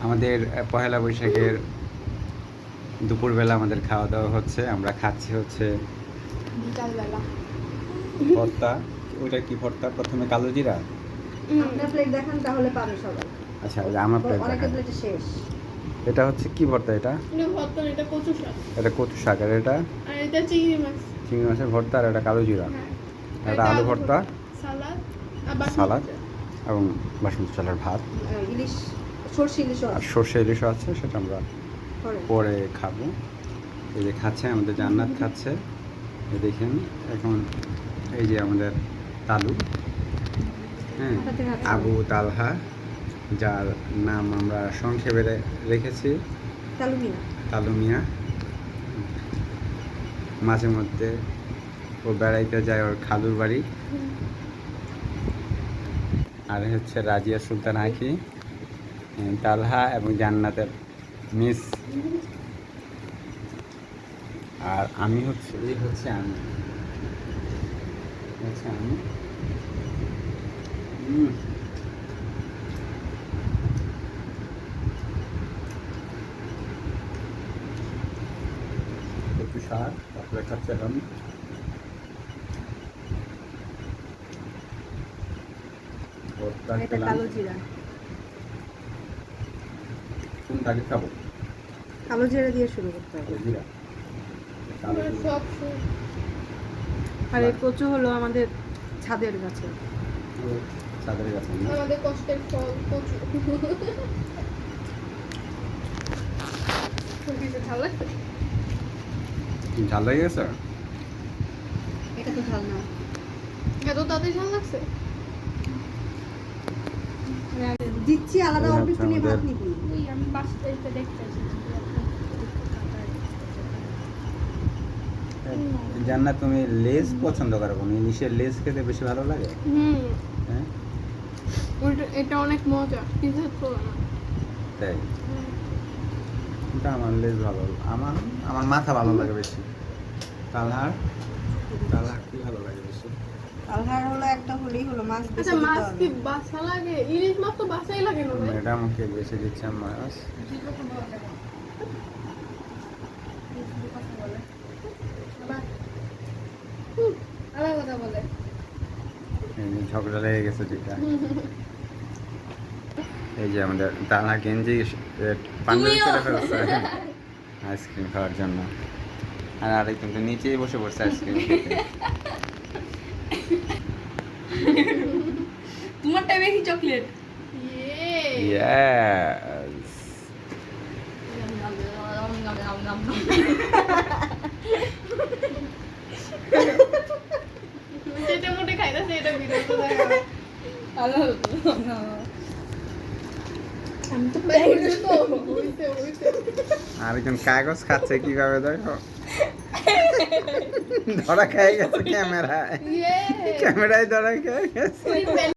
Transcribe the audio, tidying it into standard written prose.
আমাদের পহেলা বৈশাখের দুপুরবেলা আমাদের খাওয়া দাওয়া হচ্ছে, আমরা খাচ্ছি হচ্ছে বিকালবেলা ভর্তা। ওইটা কি ভর্তা? প্রথমে কালো জিরা। আপনার প্লেট দেখান তাহলে পাবে সবাই। আচ্ছা, ওই যে আমার প্লেট অনেকের দেখান। প্লেটে শেষ। এটা হচ্ছে কি ভর্তা? এটা এটা ভর্তা না, এটা কচু শাক। এটা কচু শাক, আর এটা আর এটা চিংড়ি মাছ। চিংড়ি মাছের ভর্তা, আর এটা কালো জিরা, হ্যাঁ। আর এটা আলু ভর্তা, সালাদ আর বাসমতি সালাদ চাল। এবং বাসমতি চালের ভাত, ইলিশ, সরষে ইলিশও আর আছে। সর্ষে ইলিশও আছে, সেটা আমরা পরে। পরে খাবো। এই যে খাচ্ছে আমাদের জান্নাত খাচ্ছে, এই দেখেন। এখন এই যে আমাদের তালু, হ্যাঁ, আবু তালহা, যার নাম আমরা সংক্ষেপে রেখেছি তালু মিয়া। তালু মিয়া। মাঝে মধ্যে ও বেড়াইতে যায় ওর খালুর বাড়ি। আর হচ্ছে রাজিয়া সুলতান আঁখি, তালহা এবং জান্নাতের মিস। আর আমি হচ্ছে, এই হচ্ছে আমি, হচ্ছে আমি। একটু শাক, তারপরে খাচ্ছে আমি। এটা কালো জিরা। কোনটাকে খাবো? কালো জিরা দিয়ে শুরু করতে হবে। জিরা, কালো আমার জিরা। সব সুপ। আর এই কচু হলো আমাদের ছাদের গাছে। ও, চাঁদের গাছে না? আমাদের কষ্টের ফল কচু। কিছু ভালো লাগছে? ঝাল লেগে গেছে? এটা তো ঝাল না। এত তাড়াতাড়ি ঝাল লাগছে? দিচ্ছি আলাদা অল্প একটু নিয়ে ভাত নিবি। ওই আমি বাসটা এটা দেখতে এসেছি। জান্নাত, তুমি লেজ পছন্দ করো কোন? ইলিশের লেজ খেতে বেশি ভালো লাগে? হ্যাঁ, এটা অনেক মজা, পিজা তো না। তাই? কিন্তু আমার লেজ ভালো, আমার আমার মাথা ভালো লাগে বেশি। তালহার, তালহার কি ভালো লাগে বেশি? আলহার হলো একটা হলেই হলো, মাছ বেশি আচ্ছা, দিতে মাছ কি হবে। বাসা লাগে? ইলিশ মাছ তো বাসাই লাগে না ভাই। এটা আমাকে বেশি দিচ্ছে মাছ। আবার কথা বলে। এই যে ঝগড়া লেগে গেছে যেটা। এই যে আমাদের তালহা গেঞ্জি পাঞ্জাবি করে ফেলছে আইসক্রিম খাওয়ার জন্য। আর আরেকজন তো নিচেই বসে পড়ছে আইসক্রিম খেতে। তোমারটা বেশি চকলেট। Yes. যেটা মোটে খাইতেছে এটা বিরক্ত লাগে। আমি তো হইছে তো হইছে। আরেকজন কাগজ খাচ্ছে কিভাবে দেখো। ধরা খেয়ে গেছে ক্যামেরায়, ইয়ে ক্যামেরায় ধরা খেয়ে গেছে।